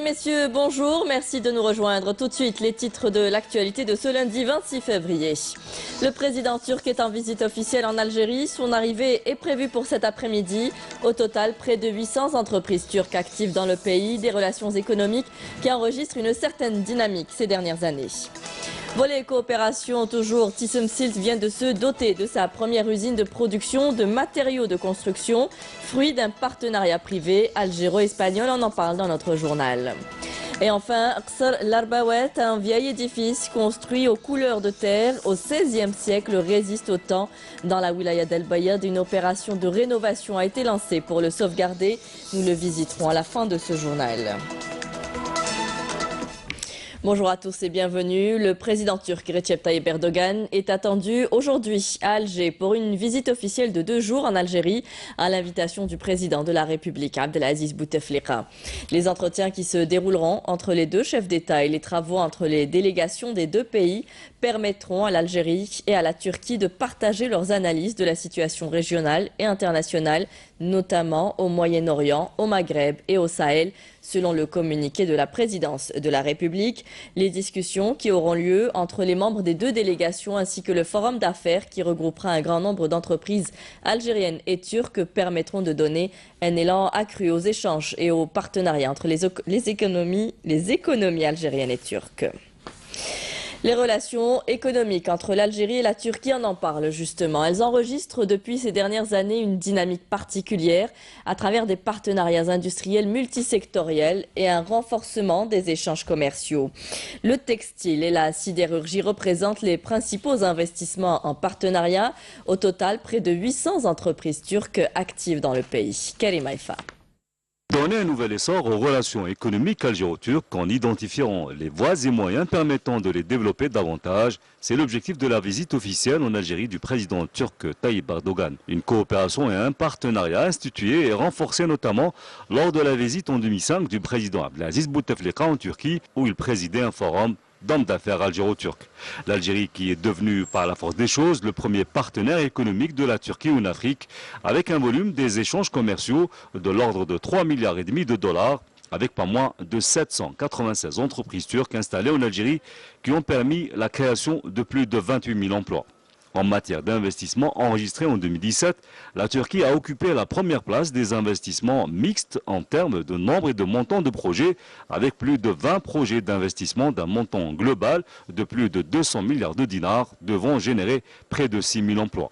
messieurs, bonjour. Merci de nous rejoindre. Tout de suite, les titres de l'actualité de ce lundi 26 février. Le président turc est en visite officielle en Algérie. Son arrivée est prévue pour cet après-midi. Au total, près de 800 entreprises turques actives dans le pays. Des relations économiques qui enregistrent une certaine dynamique ces dernières années. Volet coopération, toujours, ThyssenKrupp vient de se doter de sa première usine de production de matériaux de construction, fruit d'un partenariat privé algéro-espagnol. On en parle dans notre journal. Et enfin, Qsr l'Arbawet, un vieil édifice construit aux couleurs de terre au XVIe siècle, résiste au temps. Dans la wilaya d'El Bayad, une opération de rénovation a été lancée pour le sauvegarder. Nous le visiterons à la fin de ce journal. Bonjour à tous et bienvenue. Le président turc Recep Tayyip Erdogan est attendu aujourd'hui à Alger pour une visite officielle de 2 jours en Algérie à l'invitation du président de la République, Abdelaziz Bouteflika. Les entretiens qui se dérouleront entre les deux chefs d'État et les travaux entre les délégations des deux pays permettront à l'Algérie et à la Turquie de partager leurs analyses de la situation régionale et internationale, notamment au Moyen-Orient, au Maghreb et au Sahel, selon le communiqué de la présidence de la République. Les discussions qui auront lieu entre les membres des deux délégations ainsi que le forum d'affaires qui regroupera un grand nombre d'entreprises algériennes et turques permettront de donner un élan accru aux échanges et aux partenariats entre les économies algériennes et turques. Les relations économiques entre l'Algérie et la Turquie, on en parle justement. Elles enregistrent depuis ces dernières années une dynamique particulière à travers des partenariats industriels multisectoriels et un renforcement des échanges commerciaux. Le textile et la sidérurgie représentent les principaux investissements en partenariat. Au total, près de 800 entreprises turques actives dans le pays. Karim Haïfa. Donner un nouvel essor aux relations économiques algéro-turques en identifiant les voies et moyens permettant de les développer davantage, c'est l'objectif de la visite officielle en Algérie du président turc Tayyip Erdogan. Une coopération et un partenariat institués et renforcés notamment lors de la visite en 2005 du président Abdelaziz Bouteflika en Turquie où il présidait un forum d'hommes d'affaires algéro-turcs. L'Algérie qui est devenue par la force des choses le premier partenaire économique de la Turquie en Afrique avec un volume des échanges commerciaux de l'ordre de 3,5 milliards de dollars avec pas moins de 796 entreprises turques installées en Algérie qui ont permis la création de plus de 28 000 emplois. En matière d'investissement enregistré en 2017, la Turquie a occupé la première place des investissements mixtes en termes de nombre et de montant de projets, avec plus de 20 projets d'investissement d'un montant global de plus de 200 milliards de dinars, devant générer près de 6 000 emplois.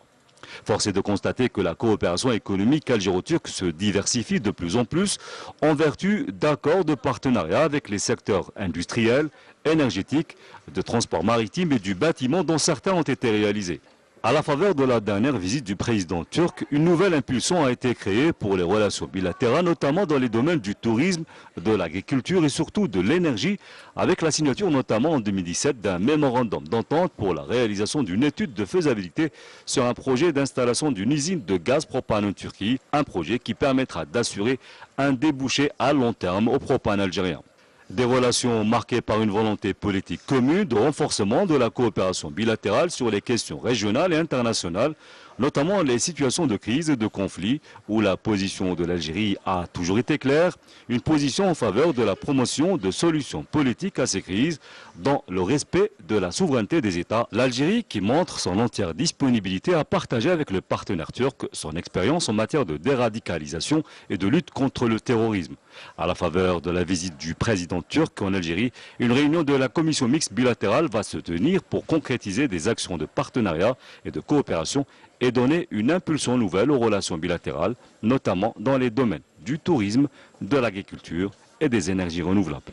Force est de constater que la coopération économique algéro-turque se diversifie de plus en plus en vertu d'accords de partenariat avec les secteurs industriels, énergétiques, de transport maritime et du bâtiment dont certains ont été réalisés. À la faveur de la dernière visite du président turc, une nouvelle impulsion a été créée pour les relations bilatérales, notamment dans les domaines du tourisme, de l'agriculture et surtout de l'énergie, avec la signature notamment en 2017 d'un mémorandum d'entente pour la réalisation d'une étude de faisabilité sur un projet d'installation d'une usine de gaz propane en Turquie, un projet qui permettra d'assurer un débouché à long terme au propane algérien. Des relations marquées par une volonté politique commune de renforcement de la coopération bilatérale sur les questions régionales et internationales, notamment les situations de crise et de conflit où la position de l'Algérie a toujours été claire, une position en faveur de la promotion de solutions politiques à ces crises dans le respect de la souveraineté des États. L'Algérie qui montre son entière disponibilité à partager avec le partenaire turc son expérience en matière de déradicalisation et de lutte contre le terrorisme. À la faveur de la visite du président turc en Algérie, une réunion de la commission mixte bilatérale va se tenir pour concrétiser des actions de partenariat et de coopération et donner une impulsion nouvelle aux relations bilatérales, notamment dans les domaines du tourisme, de l'agriculture et des énergies renouvelables.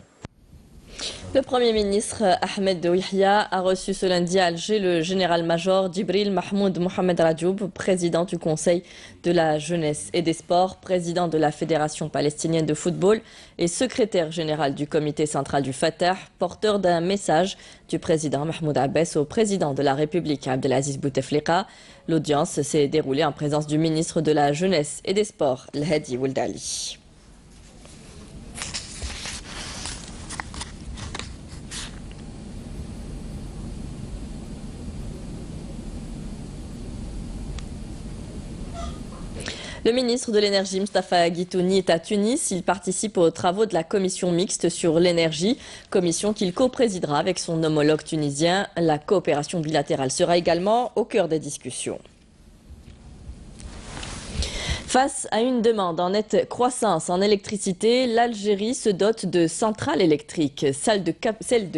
Le Premier ministre Ahmed Yahya a reçu ce lundi à Alger le général-major Djibril Mahmoud Mohamed Rajoub, président du Conseil de la jeunesse et des sports, président de la Fédération palestinienne de football et secrétaire général du comité central du Fatah, porteur d'un message du président Mahmoud Abbas au président de la République Abdelaziz Bouteflika. L'audience s'est déroulée en présence du ministre de la jeunesse et des sports, Al-Hadi Ouldali. Le ministre de l'Énergie, Moustapha Guitouni, est à Tunis. Il participe aux travaux de la commission mixte sur l'énergie, commission qu'il co-présidera avec son homologue tunisien. La coopération bilatérale sera également au cœur des discussions. Face à une demande en nette croissance en électricité, l'Algérie se dote de centrales électriques. Celle de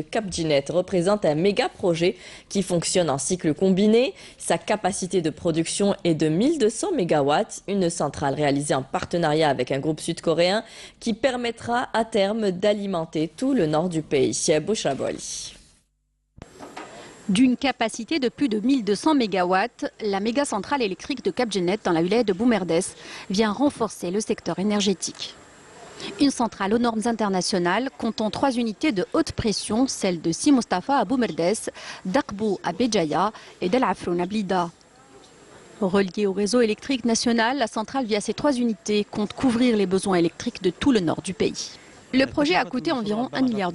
Cap Djinet représente un méga projet qui fonctionne en cycle combiné. Sa capacité de production est de 1200 MW, une centrale réalisée en partenariat avec un groupe sud-coréen qui permettra à terme d'alimenter tout le nord du pays. Bouchra Boali. D'une capacité de plus de 1200 MW, la méga centrale électrique de Cap Djinet dans la wilaya de Boumerdes vient renforcer le secteur énergétique. Une centrale aux normes internationales comptant 3 unités de haute pression, celles de Si Mustafa à Boumerdes, d'Akbou à Béjaïa et d'El Afroun à Blida. Reliée au réseau électrique national, la centrale via ces 3 unités compte couvrir les besoins électriques de tout le nord du pays. Le projet a coûté environ $1 milliard.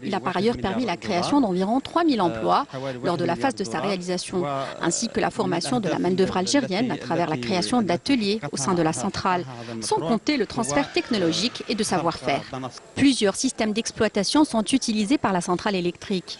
Il a par ailleurs permis la création d'environ 3000 emplois lors de la phase de sa réalisation, ainsi que la formation de la main-d'œuvre algérienne à travers la création d'ateliers au sein de la centrale, sans compter le transfert technologique et de savoir-faire. Plusieurs systèmes d'exploitation sont utilisés par la centrale électrique.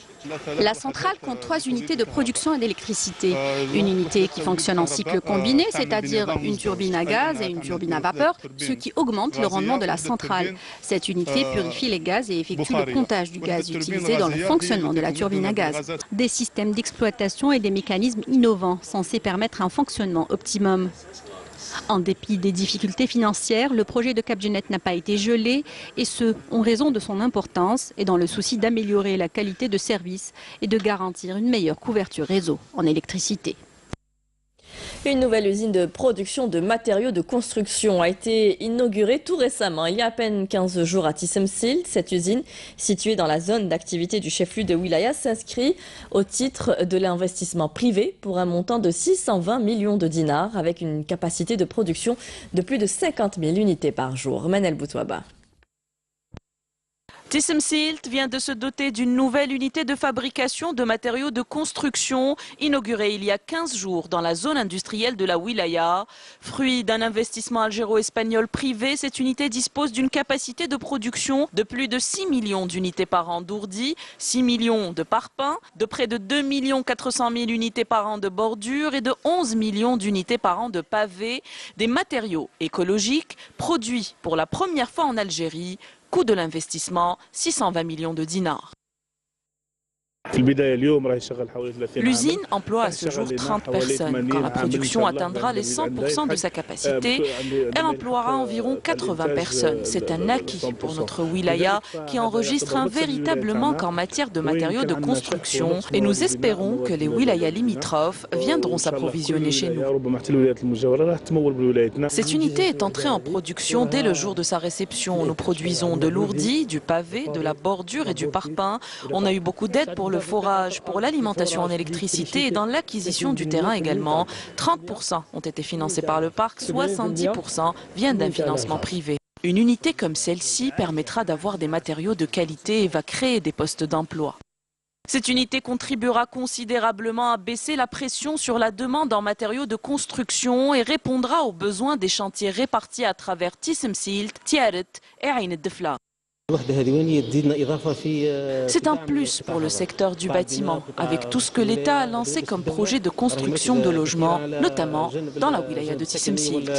La centrale compte 3 unités de production d'électricité. Une unité qui fonctionne en cycle combiné, c'est-à-dire une turbine à gaz et une turbine à vapeur, ce qui augmente le rendement de la centrale. Cette unité purifie les gaz et effectue le comptage du gaz utilisé dans le fonctionnement de la turbine à gaz. Des systèmes d'exploitation et des mécanismes innovants censés permettre un fonctionnement optimum. En dépit des difficultés financières, le projet de Cap Djinet n'a pas été gelé, et ce, en raison de son importance et dans le souci d'améliorer la qualité de service et de garantir une meilleure couverture réseau en électricité. Une nouvelle usine de production de matériaux de construction a été inaugurée tout récemment, il y a à peine 15 jours à Tissemsilt. Cette usine, située dans la zone d'activité du chef-lieu de Wilaya, s'inscrit au titre de l'investissement privé pour un montant de 620 millions de dinars avec une capacité de production de plus de 50 000 unités par jour. Manel Boutouaba. Tissemsilt vient de se doter d'une nouvelle unité de fabrication de matériaux de construction inaugurée il y a 15 jours dans la zone industrielle de la Wilaya. Fruit d'un investissement algéro-espagnol privé, cette unité dispose d'une capacité de production de plus de 6 millions d'unités par an d'ourdi, 6 millions de parpaings, de près de 2 400 000 unités par an de bordures et de 11 millions d'unités par an de pavés, des matériaux écologiques produits pour la première fois en Algérie. Coût de l'investissement, 620 millions de dinars. L'usine emploie à ce jour 30 personnes. Quand la production atteindra les 100% de sa capacité, elle emploiera environ 80 personnes. C'est un acquis pour notre wilaya qui enregistre un véritable manque en matière de matériaux de construction et nous espérons que les wilayas limitrophes viendront s'approvisionner chez nous. Cette unité est entrée en production dès le jour de sa réception. Nous produisons de l'ourdi, du pavé, de la bordure et du parpaing. On a eu beaucoup d'aide pour le forage, pour l'alimentation en électricité et dans l'acquisition du terrain également. 30% ont été financés par le parc, 70% viennent d'un financement privé. Une unité comme celle-ci permettra d'avoir des matériaux de qualité et va créer des postes d'emploi. Cette unité contribuera considérablement à baisser la pression sur la demande en matériaux de construction et répondra aux besoins des chantiers répartis à travers Tissemsilt, Tiaret et Ain el-Defla. C'est un plus pour le secteur du bâtiment, avec tout ce que l'État a lancé comme projet de construction de logements, notamment dans la wilaya de Tissemsilt.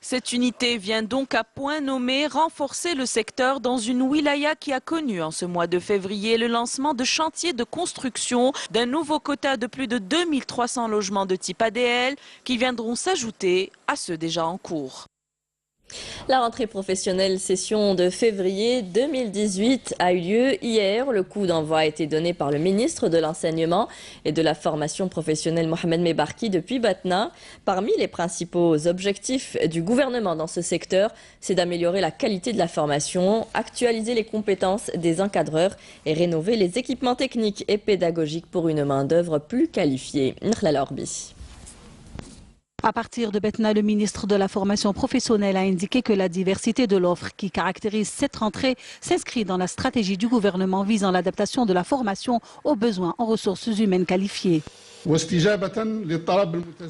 Cette unité vient donc à point nommé renforcer le secteur dans une wilaya qui a connu en ce mois de février le lancement de chantiers de construction d'un nouveau quota de plus de 2300 logements de type ADL qui viendront s'ajouter à ceux déjà en cours. La rentrée professionnelle session de février 2018 a eu lieu hier. Le coup d'envoi a été donné par le ministre de l'Enseignement et de la Formation professionnelle Mohamed Mebarki depuis Batna. Parmi les principaux objectifs du gouvernement dans ce secteur, c'est d'améliorer la qualité de la formation, actualiser les compétences des encadreurs et rénover les équipements techniques et pédagogiques pour une main-d'œuvre plus qualifiée. Nkhla Orbi. À partir de Batna, le ministre de la Formation professionnelle a indiqué que la diversité de l'offre qui caractérise cette rentrée s'inscrit dans la stratégie du gouvernement visant l'adaptation de la formation aux besoins en ressources humaines qualifiées.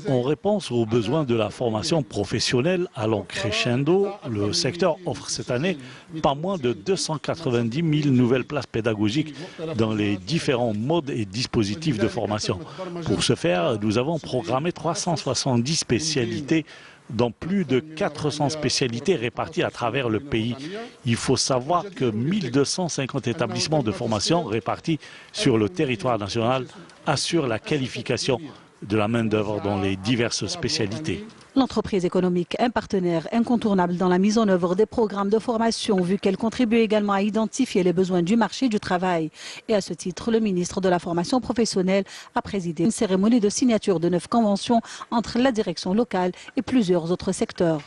En réponse aux besoins de la formation professionnelle allant crescendo, le secteur offre cette année pas moins de 290 000 nouvelles places pédagogiques dans les différents modes et dispositifs de formation. Pour ce faire, nous avons programmé 370 spécialités dans plus de 400 spécialités réparties à travers le pays. Il faut savoir que 1250 établissements de formation répartis sur le territoire national assurent la qualification de la main-d'œuvre dans les diverses spécialités. L'entreprise économique, un partenaire incontournable dans la mise en œuvre des programmes de formation, vu qu'elle contribue également à identifier les besoins du marché du travail. Et à ce titre, le ministre de la formation professionnelle a présidé une cérémonie de signature de 9 conventions entre la direction locale et plusieurs autres secteurs.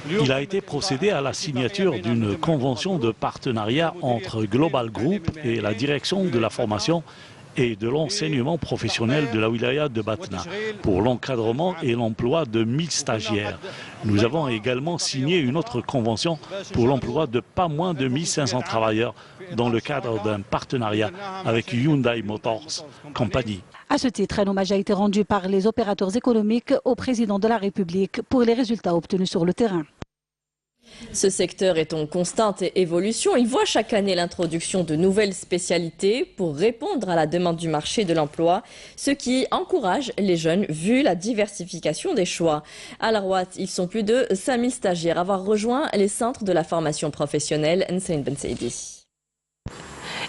Il a été procédé à la signature d'une convention de partenariat entre Global Group et la direction de la formation et de l'enseignement professionnel de la wilaya de Batna pour l'encadrement et l'emploi de 1000 stagiaires. Nous avons également signé une autre convention pour l'emploi de pas moins de 1500 travailleurs dans le cadre d'un partenariat avec Hyundai Motors Company. À ce titre, un hommage a été rendu par les opérateurs économiques au président de la République pour les résultats obtenus sur le terrain. Ce secteur est en constante évolution. Il voit chaque année l'introduction de nouvelles spécialités pour répondre à la demande du marché de l'emploi, ce qui encourage les jeunes vu la diversification des choix. À l'Arwat, ils sont plus de 5000 stagiaires à avoir rejoint les centres de la formation professionnelle Nsaïn Ben Saïdi.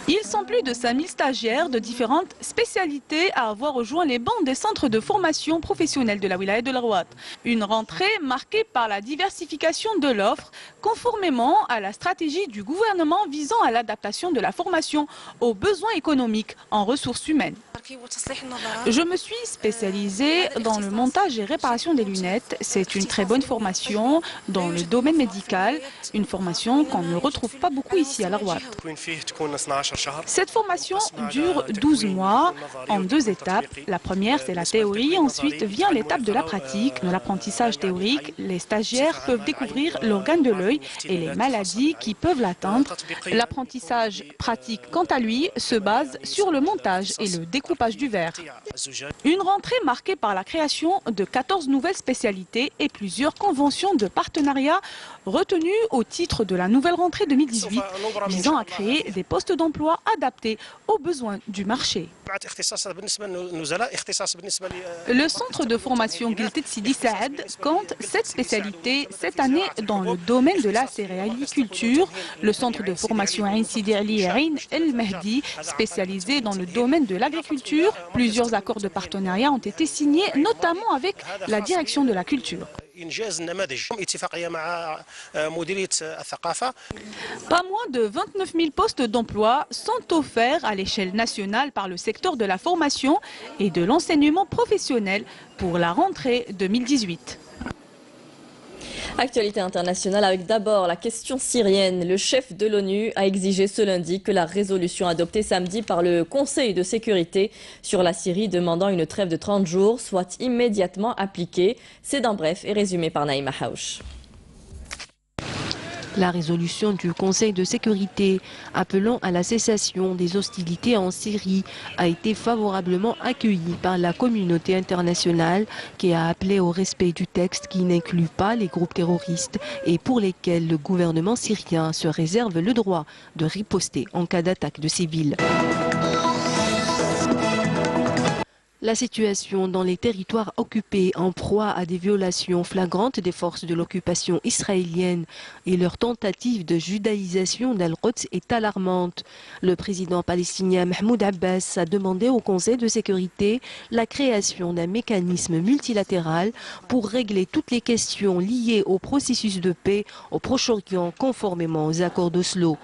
Ils sont plus de 5000 stagiaires de différentes spécialités à avoir rejoint les bancs des centres de formation professionnelle de la wilaya de l'Arwat. Une rentrée marquée par la diversification de l'offre, conformément à la stratégie du gouvernement visant à l'adaptation de la formation aux besoins économiques en ressources humaines. Je me suis spécialisée dans le montage et réparation des lunettes. C'est une très bonne formation dans le domaine médical, une formation qu'on ne retrouve pas beaucoup ici à l'Arwat. Cette formation dure 12 mois en 2 étapes. La première, c'est la théorie. Ensuite vient l'étape de la pratique. Dans l'apprentissage théorique, les stagiaires peuvent découvrir l'organe de l'œil et les maladies qui peuvent l'atteindre. L'apprentissage pratique, quant à lui, se base sur le montage et le découpage du verre. Une rentrée marquée par la création de 14 nouvelles spécialités et plusieurs conventions de partenariat retenues au titre de la nouvelle rentrée 2018, visant à créer des postes d'emploi adaptés aux besoins du marché. Le centre de formation Giltet Sidi Saad compte 7 spécialités cette année dans le domaine de la céréaliculture. Le centre de formation Ain Sidi Ali Ain El Mahdi, spécialisé dans le domaine de l'agriculture. Plusieurs accords de partenariat ont été signés, notamment avec la direction de la culture. Pas moins de 29 000 postes d'emploi sont offerts à l'échelle nationale par le secteur de la formation et de l'enseignement professionnel pour la rentrée 2018. Actualité internationale avec d'abord la question syrienne. Le chef de l'ONU a exigé ce lundi que la résolution adoptée samedi par le Conseil de sécurité sur la Syrie demandant une trêve de 30 jours soit immédiatement appliquée. C'est en bref et résumé par Naïma Haouch. La résolution du Conseil de sécurité appelant à la cessation des hostilités en Syrie a été favorablement accueillie par la communauté internationale qui a appelé au respect du texte qui n'inclut pas les groupes terroristes et pour lesquels le gouvernement syrien se réserve le droit de riposter en cas d'attaque de civils. La situation dans les territoires occupés en proie à des violations flagrantes des forces de l'occupation israélienne et leur tentative de judaïsation d'Al-Quds est alarmante. Le président palestinien Mahmoud Abbas a demandé au Conseil de sécurité la création d'un mécanisme multilatéral pour régler toutes les questions liées au processus de paix au Proche-Orient conformément aux accords d'Oslo.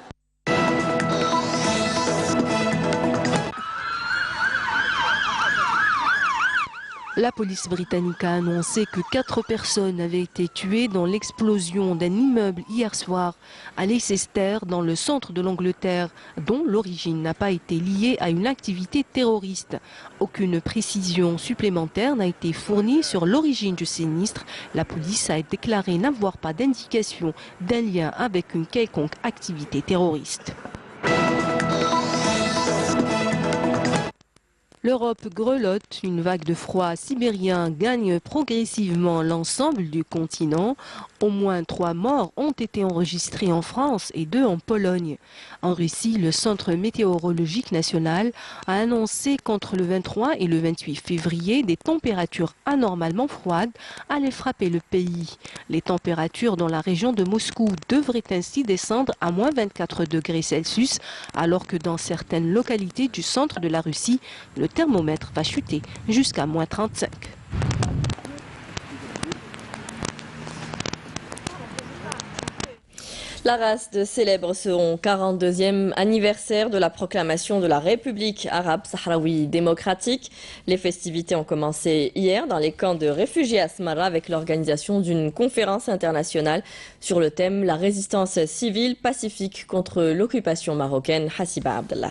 La police britannique a annoncé que 4 personnes avaient été tuées dans l'explosion d'un immeuble hier soir à Leicester, dans le centre de l'Angleterre, dont l'origine n'a pas été liée à une activité terroriste. Aucune précision supplémentaire n'a été fournie sur l'origine du sinistre. La police a déclaré n'avoir pas d'indication d'un lien avec une quelconque activité terroriste. L'Europe grelotte, une vague de froid sibérien gagne progressivement l'ensemble du continent. Au moins 3 morts ont été enregistrés en France et 2 en Pologne. En Russie, le Centre météorologique national a annoncé qu'entre le 23 et le 28 février, des températures anormalement froides allaient frapper le pays. Les températures dans la région de Moscou devraient ainsi descendre à moins 24 degrés Celsius, alors que dans certaines localités du centre de la Russie, le thermomètre va chuter jusqu'à moins 35. La race célèbre son 42e anniversaire de la proclamation de la République arabe sahraoui démocratique. Les festivités ont commencé hier dans les camps de réfugiés à Smara avec l'organisation d'une conférence internationale sur le thème « La résistance civile pacifique contre l'occupation marocaine ». Hassiba Abdallah.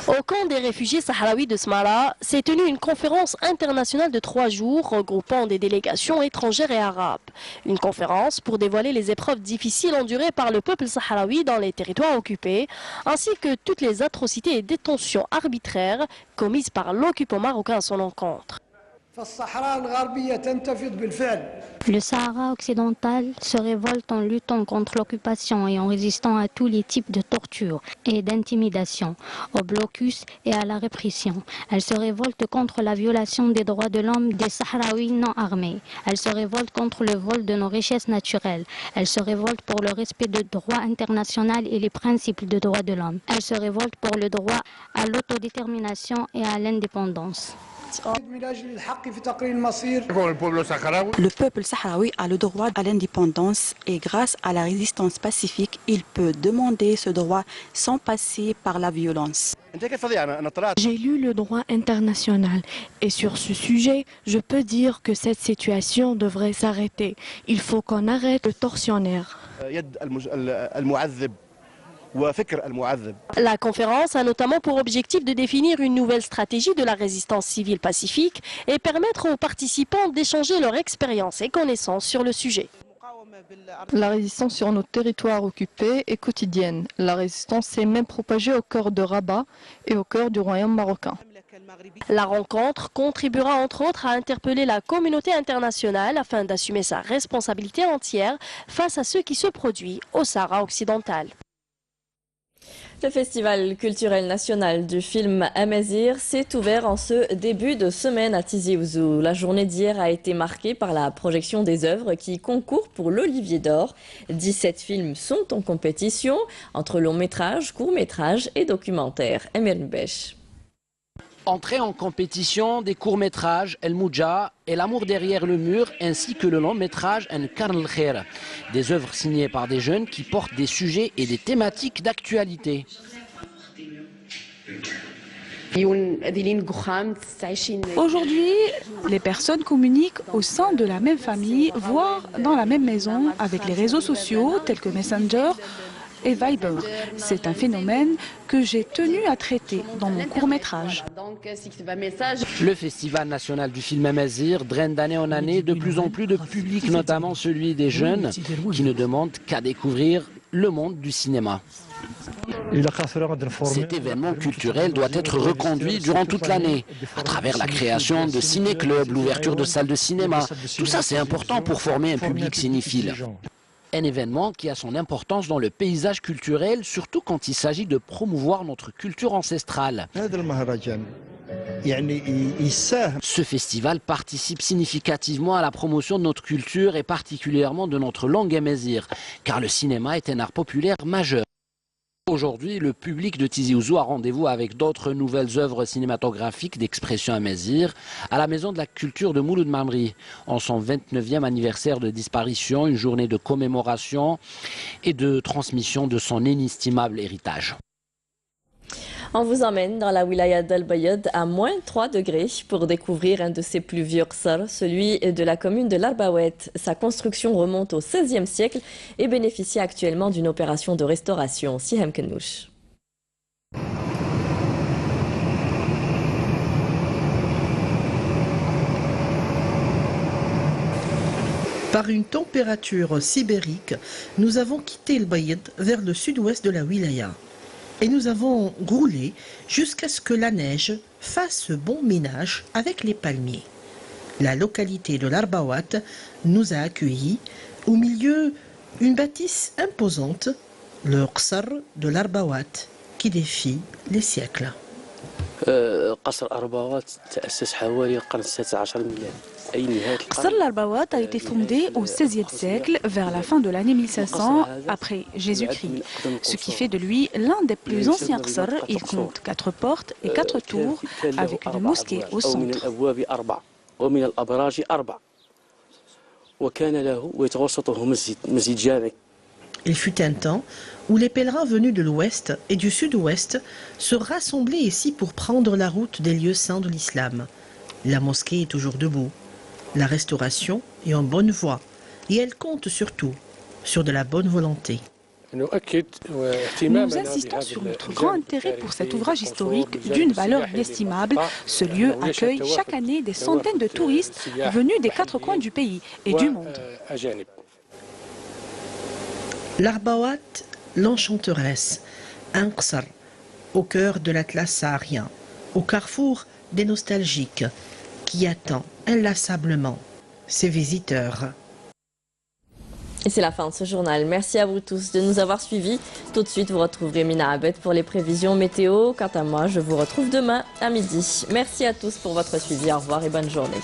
Au camp des réfugiés sahraouis de Smara s'est tenue une conférence internationale de 3 jours regroupant des délégations étrangères et arabes. Une conférence pour dévoiler les épreuves difficiles endurées par le peuple sahraoui dans les territoires occupés, ainsi que toutes les atrocités et détentions arbitraires commises par l'occupant marocain à son encontre. Le Sahara occidental se révolte en luttant contre l'occupation et en résistant à tous les types de torture et d'intimidation, au blocus et à la répression. Elle se révolte contre la violation des droits de l'homme des Sahraouis non armés. Elle se révolte contre le vol de nos richesses naturelles. Elle se révolte pour le respect du droit international et les principes de droits de l'homme. Elle se révolte pour le droit à l'autodétermination et à l'indépendance. Le peuple sahraoui a le droit à l'indépendance et grâce à la résistance pacifique, il peut demander ce droit sans passer par la violence. J'ai lu le droit international et sur ce sujet, je peux dire que cette situation devrait s'arrêter. Il faut qu'on arrête le tortionnaire. La conférence a notamment pour objectif de définir une nouvelle stratégie de la résistance civile pacifique et permettre aux participants d'échanger leur expérience et connaissances sur le sujet. La résistance sur nos territoires occupés est quotidienne. La résistance s'est même propagée au cœur de Rabat et au cœur du royaume marocain. La rencontre contribuera entre autres à interpeller la communauté internationale afin d'assumer sa responsabilité entière face à ce qui se produit au Sahara occidental. Le Festival culturel national du film Amazir s'est ouvert en ce début de semaine à Tizi Ouzou. La journée d'hier a été marquée par la projection des œuvres qui concourent pour l'Olivier d'Or. 17 films sont en compétition entre long métrage, court métrage et documentaire. Emir Nbesh. Entrée en compétition des courts-métrages El Mouja et L'amour derrière le mur ainsi que le long-métrage Nkarn el Khair. Des œuvres signées par des jeunes qui portent des sujets et des thématiques d'actualité. Aujourd'hui, les personnes communiquent au sein de la même famille, voire dans la même maison avec les réseaux sociaux tels que Messenger et Viber. C'est un phénomène que j'ai tenu à traiter dans mon court-métrage. Le Festival national du film Amazir draine d'année en année de plus en plus de public, notamment celui des jeunes qui ne demandent qu'à découvrir le monde du cinéma. Cet événement culturel doit être reconduit durant toute l'année, à travers la création de ciné-clubs, l'ouverture de salles de cinéma. Tout ça, c'est important pour former un public cinéphile. Un événement qui a son importance dans le paysage culturel, surtout quand il s'agit de promouvoir notre culture ancestrale. Ce festival participe significativement à la promotion de notre culture et particulièrement de notre langue amazigh, car le cinéma est un art populaire majeur. Aujourd'hui, le public de Tizi Ouzou a rendez-vous avec d'autres nouvelles œuvres cinématographiques d'expression amazigh à la Maison de la Culture de Mouloud Mamri. En son 29e anniversaire de disparition, une journée de commémoration et de transmission de son inestimable héritage. On vous emmène dans la wilaya d'Al-Bayad à moins 3 degrés pour découvrir un de ses plus vieux qsar, celui de la commune de l'Arbawet. Sa construction remonte au XVIe siècle et bénéficie actuellement d'une opération de restauration. Sihem Kenouch. Par une température sibérique, nous avons quitté El Bayed vers le sud-ouest de la wilaya. Et nous avons roulé jusqu'à ce que la neige fasse bon ménage avec les palmiers. La localité de l'Arbawat nous a accueillis au milieu d'une bâtisse imposante, le Qasr de l'Arbawat, qui défie les siècles. قصر أرباوات تأسس حوالي القرن السادس عشر الميلادي. Qasr al-Arbawat a été fondé au XVIe siècle, vers la fin de l'année 1500 après Jésus-Christ, ce qui fait de lui l'un des plus anciens qasr. Il compte 4 portes et 4 tours, avec une mosquée au centre. Il fut un temps où les pèlerins venus de l'ouest et du sud-ouest se rassemblaient ici pour prendre la route des lieux saints de l'islam. La mosquée est toujours debout. La restauration est en bonne voie et elle compte surtout sur de la bonne volonté. Nous insistons sur notre grand intérêt pour cet ouvrage historique d'une valeur inestimable. Ce lieu accueille chaque année des centaines de touristes venus des 4 coins du pays et du monde. L'Arbawat, l'enchanteresse, un qasr au cœur de l'Atlas saharien, au carrefour des nostalgiques, qui attend inlassablement ses visiteurs. Et c'est la fin de ce journal. Merci à vous tous de nous avoir suivis. Tout de suite, vous retrouverez Mina Abed pour les prévisions météo. Quant à moi, je vous retrouve demain à midi. Merci à tous pour votre suivi. Au revoir et bonne journée.